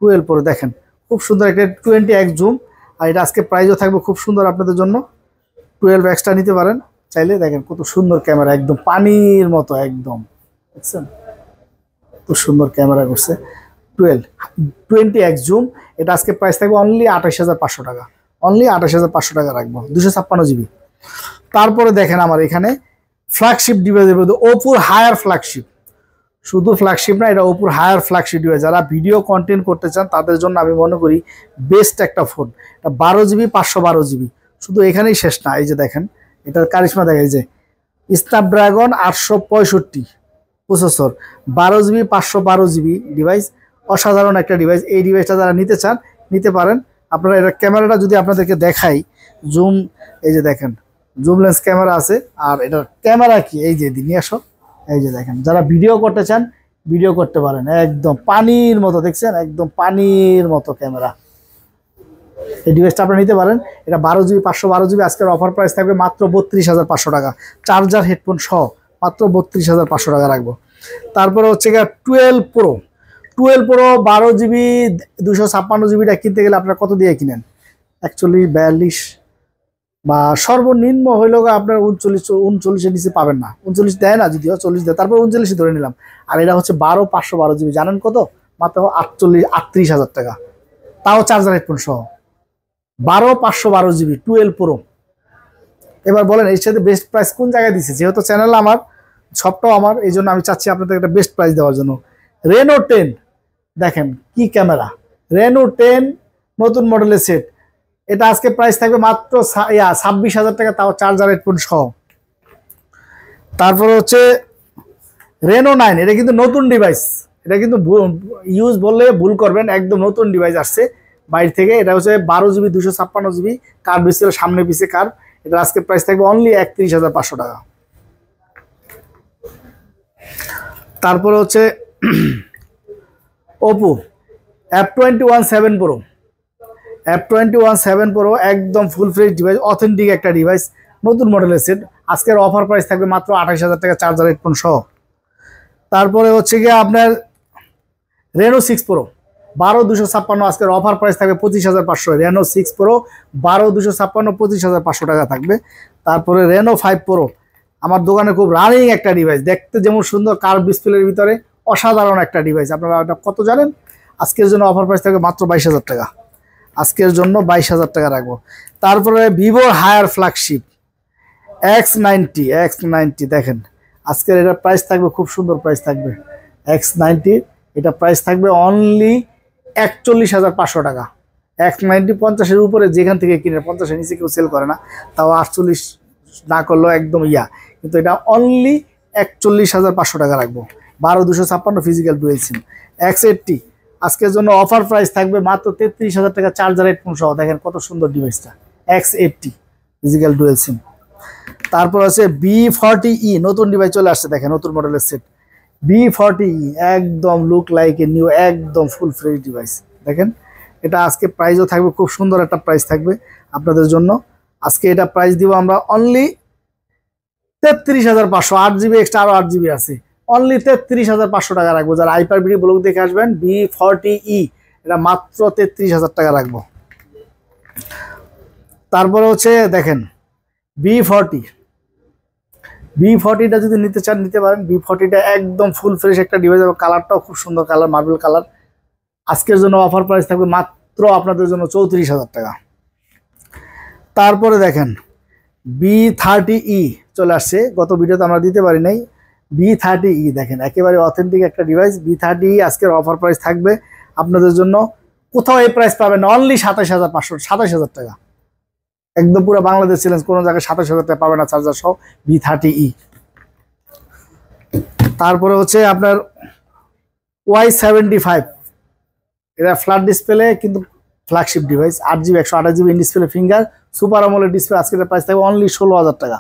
12 Pro দেখেন, খুব সুন্দর একটা 20x জুম। আর এটা আজকে প্রাইসও থাকবে খুব সুন্দর আপনাদের জন্য, 12Xটা নিতে পারেন চাইলে। দেখেন কত সুন্দর ক্যামেরা, একদম পানির মতো, একদম দেখছেন খুব সুন্দর ক্যামেরা করছে। 20x zoom. এটা আজকে প্রাইস থাকবে অনলি 28,500 টাকা, অনলি 28,500 টাকা রাখবো, 256GB। তারপরে দেখেন আমার এখানে ফ্ল্যাগশিপ ডিভাইসের মধ্যে ওপোর হায়ার ফ্ল্যাগশিপ, শুধু ফ্ল্যাগশিপ না, এটা ওপোর হায়ার ফ্ল্যাগশিপ ডিভাইস। যারা ভিডিও কন্টেন্ট করতে চান তাদের জন্য আমি মনে করি বেস্ট একটা ফোন। এটা 12GB 512GB, শুধু এখানেই শেষ না। এই যে দেখেন এটার কারিশমা দেখা, এই যে Snapdragon 865 processor, 12GB 512GB device, অসাধারণ একটা ডিভাইস। এই ডিভাইসটা যারা নিতে চান নিতে পারেন আপনারা। এটার ক্যামেরাটা যদি আপনাদেরকে দেখাই, জুম, এই যে দেখেন জুম লেন্স ক্যামেরা আছে। আর এটার ক্যামেরা কি, এই যে নিয়ে আসো, এই যে দেখেন, যারা ভিডিও করতে চান ভিডিও করতে পারেন, একদম পানির মতো, দেখছেন একদম পানির মতো ক্যামেরা। এই ডিভাইসটা আপনারা নিতে পারেন। এটা 12GB 512GB। আজকের অফার প্রাইস থাকবে মাত্র 32,500 টাকা, চার্জার হেডফোন সহ মাত্র 32,500 টাকা রাখবো। তারপরে হচ্ছে গিয়ে 12 Pro 12GB 256GBটা কিনতে গেলে আপনারা কত দিয়ে কিনেন? 41, 42 বা সর্বনিম্ন হইলেও আপনার 39 নিচে পাবেন না। 39 দেয় না, যদিও 40 দেয়, তারপর 39 ধরে নিলাম। আর এটা হচ্ছে 512GB, জানেন কত? মাত্র 38,000 টাকা, তাও চার্জার হেডফোন সহ। 512GB 12 Pro। এবার বলেন এর সাথে বেস্ট প্রাইস কোন জায়গায় দিচ্ছে? যেহেতু চ্যানেল আমার, সবটাও আমার, এই জন্য আমি চাচ্ছি আপনাদের একটা বেস্ট প্রাইস দেওয়ার জন্য। Reno 10 দেখেন কি ক্যামেরা, Reno 10 নতুন মডেলের সেট, এটা আজকে প্রাইস থাকবে মাত্র 26,000 টাকা, তাও চার্জার হেডফোন সহ। তারপরে হচ্ছে Reno 9, এটা কিন্তু নতুন ডিভাইস, এটা কিন্তু ইউজ বললে ভুল করবেন, একদম নতুন ডিভাইস আসছে বাইরে থেকে। এটা হচ্ছে 12GB 256GB কার্ভ ডিসপ্লে, সামনে পিছে কার্ভ। এটা আজকে প্রাইস থাকবে অনলি 31,500 টাকা। তারপরে হচ্ছে Oppo F21 7 Pro, F21 7 Pro একদম ফুল ফ্রেশ ডিভাইস, অথেন্টিক একটা ডিভাইস, নতুন মডেলের সেট। আজকের অফার প্রাইস থাকবে মাত্র 28,000 টাকা চার্জার হেডফোন সহ। তারপরে হচ্ছে গিয়ে আপনার Reno 6 Pro 12256, আজকের অফার প্রাইস থাকবে 25,500। Reno 6 Pro 12256 25,500 টাকা থাকবে। তারপরে Reno 5 Pro আমার দোকানে খুব রানিং একটা ডিভাইস, দেখতে যেমন সুন্দর, কার্ভ ডিসপ্লের ভিতরে অসাধারণ একটা ডিভাইস। আপনারা এটা কত জানেন? আজকের জন্য অফার প্রাইস থাকবে মাত্র 22,000 টাকা, আজকের জন্য 22,000 টাকা রাখবো। তারপরে ভিভো হায়ার ফ্ল্যাগশিপ X90 দেখেন, আজকের এটা প্রাইস থাকবে, খুব সুন্দর প্রাইস থাকবে। X90 এটা প্রাইস থাকবে অনলি 41,500 টাকা। X90 50-এর উপরে যেখান থেকে কিনে, 50-এর নিচে কেউ সেল করে না, তাও 48 না করলেও একদম কিন্তু এটা অনলি 41,500 টাকা রাখবো। 12256 ফিজিক্যাল ডুয়েল সিম। X80 আজকের জন্য অফার প্রাইস থাকবে মাত্র 33,000 টাকা চার্জার হেডফোন সহ। দেখেন কত সুন্দর ডিভাইসটা, X80 ফিজিক্যাল ডুয়েল সিম। তারপর আছে B40E, নতুন ডিভাইস চলে আসছে, দেখেন নতুন মডেলের সেট B40E, একদম লুক লাইক এ নিউ, একদম ফুল ফ্রেশ ডিভাইস। দেখেন এটা আজকে প্রাইসও থাকবে, খুব সুন্দর একটা প্রাইস থাকবে আপনাদের জন্য। আজকে এটা প্রাইস দিব আমরা অনলি 33,500, 8GB এক্সট্রা, আরো 8GB আছে, অনলি 33,500 টাকা রাখবো। যারা হাইপার ভিডিও ব্লগ দেখে আসবেন B40E, এটা মাত্র 33,000 টাকা রাখবো। তারপরে হচ্ছে দেখেন B40টা যদি নিতে চান নিতে পারেন। B40টা একদম ফুল ফ্রেশ একটা ডিভাইস, এবং কালারটাও খুব সুন্দর কালার, মার্বেল কালার। আজকের জন্য অফার প্রাইস থাকবে মাত্র আপনাদের জন্য 34,000 টাকা। তারপরে দেখেন B30E চলে আসছে, গত ভিডিওতে আমরা দিতে পারি নাই। B30E দেখেন, একেবারে অথেন্টিক একটা ডিভাইস। B30E আজকের অফার প্রাইস থাকবে আপনাদের জন্য, কোথাও এই প্রাইস পাবেন না, অনলি 27,500, 27,000 টাকা। একদম পুরো বাংলাদেশ চ্যালেঞ্জ, কোনো জায়গায় 27,000 টাকা পাবে না চার্জার সহ B30E। তারপরে হচ্ছে আপনার Y75, এটা ফ্ল্যাট ডিসপ্লে কিন্তু flagship device, 8GB 128GB in display finger super AMOLED display. আজকের প্রাইস থাকবে অনলি 16,000 টাকা।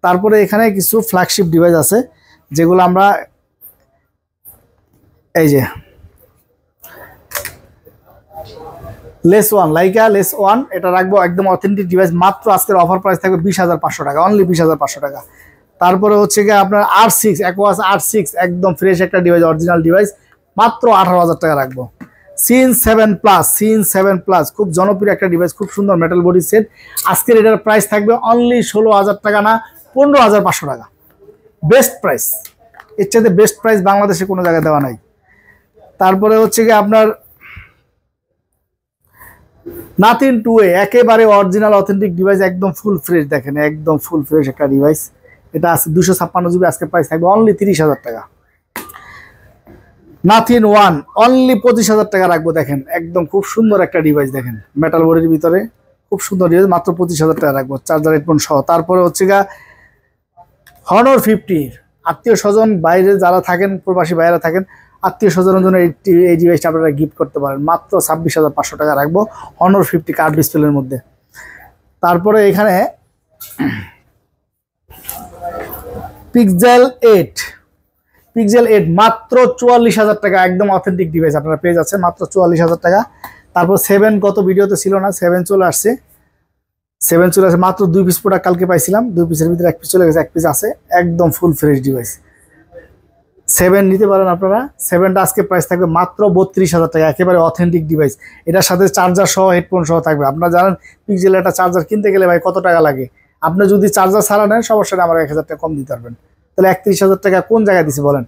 তারপরে এখানে কিছু ফ্ল্যাগশিপ ডিভাইস আছে যেগুলো আমরা, এই যে লাইকা লেস ওয়ান, এটা রাখবো একদম অথেন্টিক ডিভাইস, মাত্র আজকের অফার প্রাইস থাকবে 20,500 টাকা, অনলি 20,500 টাকা। তারপরে হচ্ছে গিয়ে আপনার R6 Aquos R6, একদম ফ্রেশ একটা ডিভাইস, অরিজিনাল ডিভাইস, মাত্র 18,000 টাকা রাখবো। Scene 7 Plus খুব জনপ্রিয় একটা ডিভাইস, খুব সুন্দর মেটাল বডি সেট। আজকের এটার প্রাইস থাকবে অনলি 16,000 টাকা না 15,500 টাকা, বেস্ট প্রাইস। এর চাইতে বেস্ট প্রাইস বাংলাদেশে কোনো জায়গায় দেওয়া নাই। তারপরে হচ্ছে গিয়ে আপনার Nothing 2A, একেবারে অরিজিনাল অথেন্টিক ডিভাইস, একদম ফুল ফ্রেশ। দেখেন একদম ফুল ফ্রেশ একটা ডিভাইস, এটা আছে 256GB, আজকে প্রাইস থাকবে অনলি 30,000 টাকা। Nothing 1 অনলি 25,000 টাকা রাখবো। দেখেন একদম খুব সুন্দর একটা ডিভাইস, দেখেন মেটাল বডির ভিতরে খুব সুন্দর ডিভাইস, মাত্র 25,000 টাকা রাখবো চার্জার হেডফোন সহ। তারপরে হচ্ছে গা Honor 50, আত্মীয় স্বজন বাইরে যারা থাকেন, প্রবাসী বাইরে থাকেন, আত্মীয় স্বজনের জন্য এই ডিভাইসটা আপনারা গিফট করতে পারেন, মাত্র 26,500 টাকা রাখবো Honor 50 কার্ভ ডিসপ্লের মধ্যে। তারপরে এখানে Pixel 8 মাত্র 44,000 টাকা, একদম অথেন্টিক ডিভাইস আপনারা পেয়ে যাচ্ছেন মাত্র 44,000 টাকা। তারপর 7 গত ভিডিওতে ছিল না, 7 চলে আসছে মাত্র 2 পিস প্রোডাক্ট কালকে পাইছিলাম, 2 পিসের ভিতরে 1 পিস চলে গেছে, 1 পিস আছে, একদম ফুল ফ্রেশ ডিভাইস। 7 নিতে পারেন আপনারা। 7টা আজকে প্রাইস থাকবে মাত্র 32,000 টাকা, একেবারে অথেন্টিক ডিভাইস। এটার সাথে চার্জার সহ হেডফোন সহ থাকবে। আপনারা জানেন পিক্সেল একটা চার্জার কিনতে গেলে ভাই কত টাকা লাগে, আপনি যদি চার্জার ছাড়া নেন সমস্যা নেই, আমার 1,000 টাকা কম দিতে পারবেন। তাহলে 31,000 টাকা কোন জায়গায় দিছি বলেন?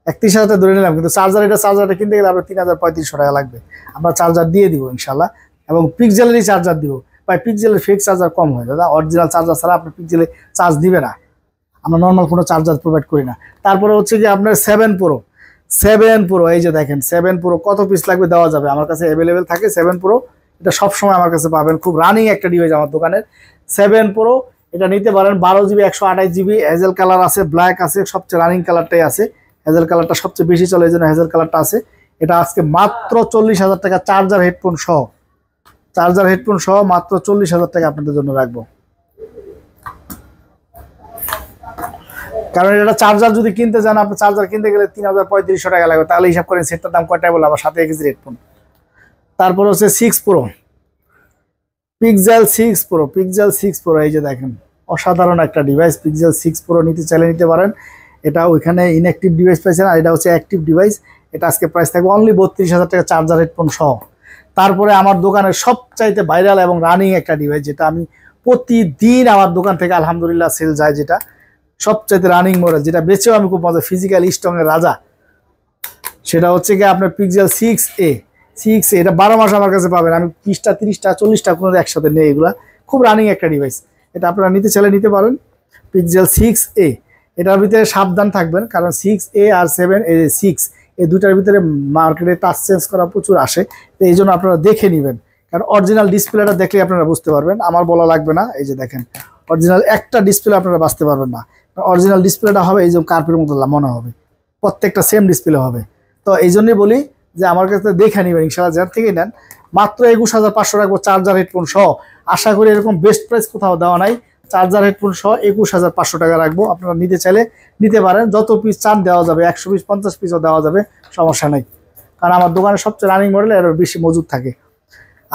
31,000 টাকা ধরে নিলাম, কিন্তু চার্জারটা কিনতে গেলে আপনার 3,3500 টাকা লাগবে। আমরা চার্জার দিয়ে দিব ইনশাল্লাহ, এবং পিক্সেলেরই চার্জার দিব ভাই। পিক্সেলের ফেক চার্জার কম হয় দাদা, অরিজিনাল চার্জার ছাড়া আপনি পিক্সেলে চার্জ দিবে না, আমরা নর্মাল কোনো চার্জার প্রোভাইড করি না। তারপরে হচ্ছে যে আপনার 7 Pro, এই যে দেখেন 7 Pro কত পিস লাগবে দেওয়া যাবে, আমার কাছে অ্যাভেলেবেল থাকে 7 Pro এটা সবসময় আমার কাছে পাবেন, খুব রানিং একটা ডিভাইস আমার দোকানের। 7 Pro এটা নিতে পারেন, 12 GB 128 GB, হেজেল কালার আছে, ব্ল্যাক আছে, সবচেয়ে রানিং কালারটাই আছে। হেজেল কালারটা সবচেয়ে বেশি চলে, এই জন্য হেজেল কালারটা আছে। এটা আজকে মাত্র 40,000 টাকা চার্জার হেডফোন সহ, চার্জার হেডফোন সহ মাত্র 40,000 টাকা আপনাদের জন্য রাখবো। কারণ এটা চার্জার যদি কিনতে যান, আপনি চার্জার কিনতে গেলে 3,000-3,500 টাকা লাগবে, তাহলে হিসাব করেন সেটটার দাম কয়টাই বলে, আবার সাথে কেজি হেডফোন। তারপর হচ্ছে 6 Pro, pixel 6 Pro, pixel 6 Pro, এই যে দেখেন অসাধারণ একটা ডিভাইস। পিক্সেল 6 Pro নিতে চাইলে নিতে পারেন। এটা ওইখানে ইনঅ্যাক্টিভ ডিভাইস পাইছেন, আর এটা হচ্ছে অ্যাক্টিভ ডিভাইস। এটা আজকে প্রাইস থাকবে অনলি 32,000 টাকা চার্জার হেডফোন সহ। তারপরে আমার দোকানের সবচাইতে ভাইরাল এবং রানিং একটা ডিভাইস, যেটা আমি প্রতিদিন আমার দোকান থেকে আলহামদুলিল্লাহ সেল যায়, যেটা সবচাইতে রানিং মডেল, যেটা বেচেও আমি খুব মজা, ফিজিক্যাল স্ট্রংয়ের রাজা, সেটা হচ্ছে কি আপনার পিক্সেল 6a। এটা 12 মাস আমার কাছে পাবেন। আমি 20টা 30টা 40টা কোনো একসাথে নেই, এগুলা খুব রানিং একটা ডিভাইস। এটা আপনারা নিতে চাইলে নিতে পারেন, পিক্সেল 6a। এটার ভিতরে সাবধান থাকবেন, কারণ 6a আর 6 এই দুটার ভিতরে মার্কেটে টাচ চেঞ্জ করা প্রচুর আসে, তো এই জন্য আপনারা দেখে নেবেন। কারণ অরিজিনাল ডিসপ্লেটা দেখলে আপনারা বুঝতে পারবেন, আমার বলা লাগবে না। এই যে দেখেন অরিজিনাল একটা ডিসপ্লে আপনারা বাঁচতে পারবেন না। অরিজিনাল ডিসপ্লেটা হবে এই যে কার্পের মতো মনে হবে, প্রত্যেকটা সেম ডিসপ্লে হবে। তো এই জন্যই বলি যে আমার কাছে দেখে নেবেন, ইনশাআল্লাহ যার থেকে নেন। মাত্র 21,500 রাখবো চার্জার হেডফোন সহ। আশা করি এরকম বেস্ট প্রাইস কোথাও দেওয়া নাই। চার্জার হেডফোন সহ 21,500 টাকা রাখবো। আপনারা নিতে চাইলে নিতে পারেন, যত পিস চান দেওয়া যাবে, 100 পিস 50 পিসও দেওয়া যাবে, সমস্যা নেই। কারণ আমার দোকানে সবচেয়ে রানিং মডেল এর বেশি মজুদ থাকে।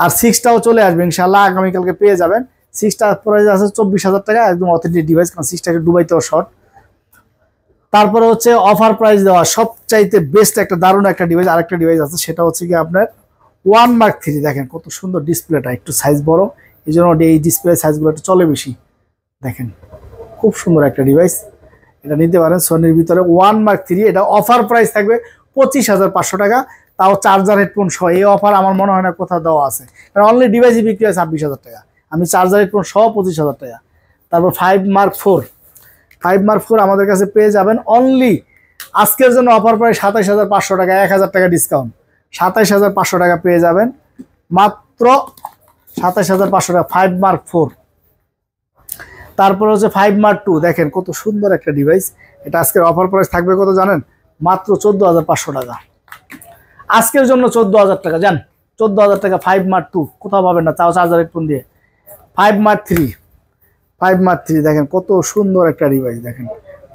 আর 6টাও চলে আসবে ইনশাআল্লাহ, আগামীকালকে পেয়ে যাবেন। 6টা প্রাইস আছে 24,000 টাকা, একদম অথেন্টিক ডিভাইস, কারণ 6টাকে ডুবাইতেও শর্ট। তারপরে হচ্ছে অফার প্রাইস দেওয়া সবচাইতে বেস্ট একটা দারুণ একটা ডিভাইস, আরেকটা ডিভাইস আছে, সেটা হচ্ছে কি আপনার 1 Mark 3। দেখেন কত সুন্দর ডিসপ্লেটা, একটু সাইজ বড়, এই জন্য এই ডিসপ্লে সাইজগুলো একটু চলে বেশি। দেখেন খুব সুন্দর একটা ডিভাইস, এটা নিতে পারেন সোনির ভিতরে 1 Mark 3। এটা অফার প্রাইস থাকবে 25,500 টাকা, তাও চার্জার হেডফোন সহ। এই অফার আমার মনে হয় না কোথাও দেওয়া আছে, কারণ অনলি ডিভাইসই বিক্রি হয় 26,000 টাকা, আমি চার্জার হেডফোন সহ 25,000 টাকা। তারপর 5 Mark 4 আমাদের কাছে পেয়ে যাবেন অনলি আজকের জন্য অফার প্রাইস 27,500 টাকা, 1,000 টাকা ডিসকাউন্ট, 27,500 টাকা পেয়ে যাবেন, মাত্র 27,500 টাকা 5 Mark 4। তারপর হচ্ছে 5 Mark 2, দেখেন কত সুন্দর একটা ডিভাইস। এটা আজকের অফার প্রাইস থাকবে কত জানেন, মাত্র 14,500 টাকা। আজকের জন্য 14,000 টাকা, জান 14,000 টাকা 5 Mark 2, কোথাও পাবেন না, তাও চার্জার হেডফোন দিয়ে। 5 Mark 3 দেখেন কত সুন্দর একটা ডিভাইস। দেখেন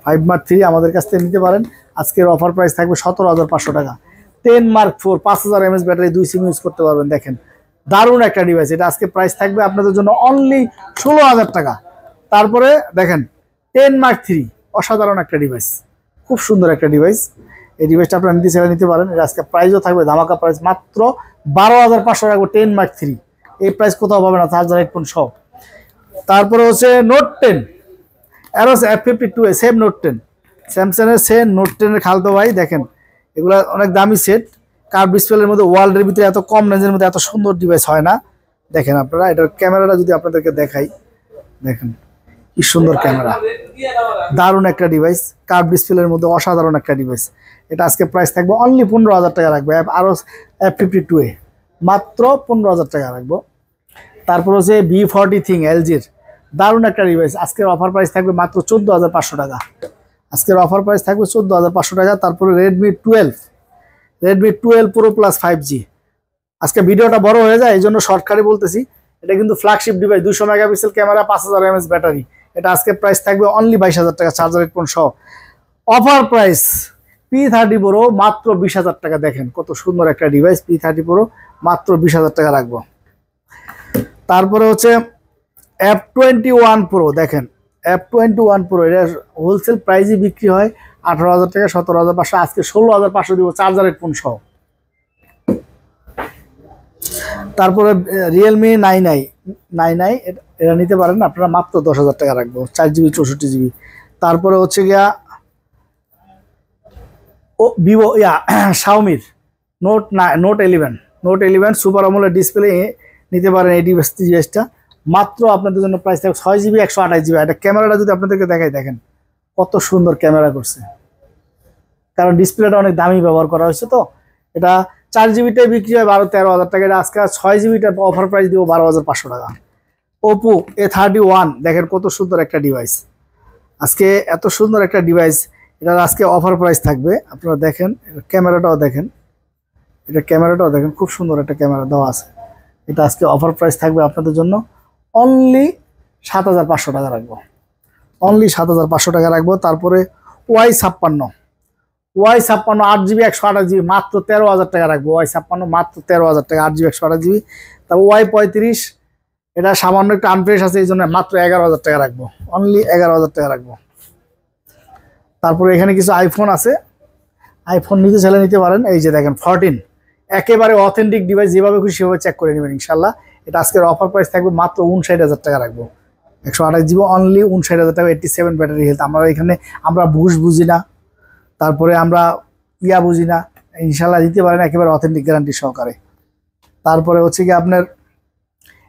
5 Mark 3 আমাদের কাছ থেকে নিতে পারেন, আজকের অফার প্রাইস থাকবে 17,500 টাকা। 10 Mark 4 5000 mAh battery, 2 SIM use করতে পারবেন। দেখেন দারুণ একটা ডিভাইস, এটা আজকে প্রাইস থাকবে আপনাদের জন্য অনলি 16,000 টাকা। তারপরে দেখেন 10 Mark 3 অসাধারণ একটা ডিভাইস, খুব সুন্দর একটা ডিভাইস। এই ডিভাইসটা আপনারা নিতে চাইলে নিতে পারেন। এটা আজকে প্রাইসও থাকবে ধামাকা প্রাইস, মাত্র 12,500 রাখবো 10 Mark 3। এই প্রাইস কোথাও পাবে না, চার্জার হেডফোন সব। তারপরে হচ্ছে note 10 Arrows F52 same note 10, স্যামসাংয়ের সেম নোট 10 এর খালতো ভাই। দেখেন এগুলা অনেক দামি সেট, কার্ভ ডিসপ্লের মধ্যে ওয়ার্ল্ডের ভিতরে এত কম রেঞ্জের মধ্যে এত সুন্দর ডিভাইস হয় না। দেখেন আপনারা এটার ক্যামেরাটা যদি আপনাদেরকে দেখাই, দেখেন কি সুন্দর ক্যামেরা, দারুণ একটা ডিভাইস, কার্ভ ডিসপ্লের মধ্যে অসাধারণ একটা ডিভাইস। এটা আজকে প্রাইস থাকবে অনলি 15,000 টাকা রাখবো, আরও F52 মাত্র 15,000 টাকা রাখবো। তারপর হচ্ছে B40 থিং এলজির দারুণ একটা ডিভাইস, আজকের অফার প্রাইস থাকবে মাত্র 14,500 টাকা। আজকের অফার প্রাইস থাকবে 14,500 টাকা। তারপরে Redmi 12 Pro Plus 5G। আজকে ভিডিওটা বড় হয়ে যায়, এই জন্য শর্টকাটে বলতেছি। এটা কিন্তু flagship device, 200 megapixel camera, 5000 mAh battery. এটা আজকে প্রাইস থাকবে অনলি 22,000 টাকা, চার্জার হেডফোন সহ। অফার প্রাইস P30 Pro মাত্র 20,000 টাকা। দেখেন কত সুন্দর একটা ডিভাইস, P30 Pro মাত্র 20,000 টাকা রাখবো। তারপরে হচ্ছে F21 Pro, দেখেন F21 Pro এটা হোলসেল প্রাইসই বিক্রি হয় 18,000 টাকা, 17,500, আজকে 16,500 দিব চার্জার হেডফোন সহ। তারপরে Realme 9i এটা নিতে পারেন আপনারা, মাত্র 10,000 টাকা রাখবো, 4GB 64GB। তারপরে হচ্ছে গিয়া ভিভো Xiaomiর নোট 11 সুপার আমোলেড ডিসপ্লে নিতে পারেন। এই ডিভাইসটা মাত্র আপনাদের জন্য প্রাইস থাকবে 6GB 128GB। এটা ক্যামেরাটা যদি আপনাদেরকে দেখাই, দেখেন কত সুন্দর ক্যামেরা করছে, কারণ ডিসপ্লেটা অনেক দামি ব্যবহার করা হয়েছে। তো এটা 4 জিবিটাই বিক্রি হয় 12-13 হাজার টাকা, এটা আজকে 6 জিবিটা অফার প্রাইস দিব 12,500 টাকা। ওপো A31 দেখেন কত সুন্দর একটা ডিভাইস, আজকে এত সুন্দর একটা ডিভাইস, এটার আজকে অফার প্রাইস থাকবে। আপনারা দেখেন ক্যামেরাটাও দেখেন, খুব সুন্দর একটা ক্যামেরা দেওয়া আছে। এটা আজকে অফার প্রাইস থাকবে আপনাদের জন্য অনলি 7,500 টাকা রাখবো, অনলি 7,500 টাকা রাখবো। তারপরে Y56 8GB 128GB মাত্র 13,000 টাকা রাখবো। Y56 মাত্র 13,000 টাকা, 8GB 128GB। তারপর Y35 এটা সামান্য একটু আনফ্রেশ আছে, এই জন্য মাত্র 11,000 টাকা রাখবো, অনলি 11,000 টাকা রাখবো। তারপরে এখানে কিছু আইফোন আছে, আইফোন নিতে চাইলে নিতে পারেন। এই যে দেখেন 14 একেবারে অথেন্টিক ডিভাইস, যেভাবে খুশি সেভাবে চেক করে নেবেন ইনশাল্লাহ। এটা আজকের অফার প্রাইস থাকবে মাত্র 59,000 টাকা রাখবো, 128GB অনলি 59,000 টাকা। 87 ব্যাটারি হেলথ। আমরা এখানে আমরা বুঝি না, তারপরে আমরা বুঝি না, ইনশাল্লাহ দিতে পারেন একেবারে অথেন্টিক গ্যারান্টি সহকারে। তারপরে হচ্ছে কি আপনার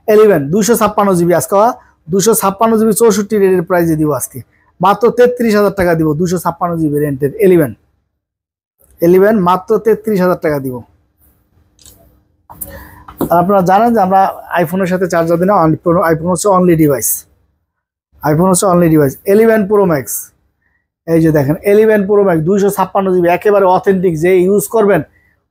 11 256GB, আজকে 256GB 64 রেটের প্রাইসে দিব আজকে মাত্র 33,000 টাকা দিব। 256GB রেন্টের 11 মাত্র 33,000 টাকা দিব। আর আপনারা জানেন যে আমরা আইফোনের সাথে চার্জার দিই না, আইফোন হচ্ছে অনলি ডিভাইস, 11 Pro Max। এই যে দেখেন 11 Pro Max 256GB একেবারে অথেন্টিক, যে ইউজ করবেন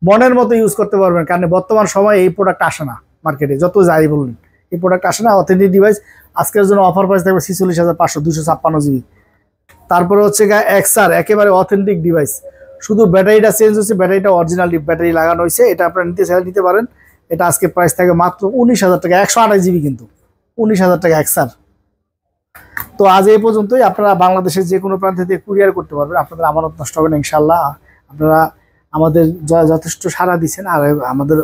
মনের মতো ইউজ করতে পারবেন, কারণ বর্তমান সময়ে এই প্রোডাক্ট আসে না মার্কেটে, যত যাই বলুন এই প্রোডাক্ট আসে না। অথেন্টিক ডিভাইস আজকের জন্য অফার প্রাইস থাকবে 46,500, 256GB। তারপরে হচ্ছে XR একেবারে অথেন্টিক ডিভাইস, শুধু ব্যাটারিটা চেঞ্জ হচ্ছে, ব্যাটারিটা অরিজিনাল ব্যাটারি লাগানো হয়েছে। এটা আপনারা নিতে পারেন। এটা আজকে প্রাইস থাকে মাত্র 19,000 টাকা, 128GB কিন্তু 19,000 টাকা XR। তো আজ এই পর্যন্তই। আপনারা বাংলাদেশের যে কোনো প্রান্ত থেকে কুরিয়ার করতে পারবেন, আপনাদের আমানত নষ্ট হবে না ইনশাল্লাহ। আপনারা আমাদের যথেষ্ট সাড়া দিচ্ছেন, আর আমাদের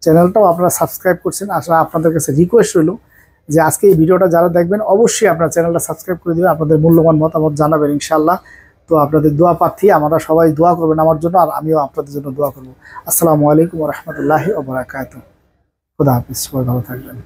চ্যানেলটাও আপনারা সাবস্ক্রাইব করছেন। আসলে আপনাদের কাছে রিকোয়েস্ট রইল যে আজকে এই ভিডিওটা যারা দেখবেন অবশ্যই আপনার চ্যানেলটা সাবস্ক্রাইব করে দেবেন, আপনাদের মূল্যবান মতামত জানাবেন ইনশাল্লাহ। তো আপনাদের দোয়া প্রার্থী, আমরা সবাই দোয়া করবেন আমার জন্য, আর আমিও আপনাদের জন্য দোয়া করবো। আসসালামু আলাইকুম ওয়া রাহমাতুল্লাহি ওয়া বারাকাতুহু। খুদা হাফেজ, সবাই ভালো থাকবেন।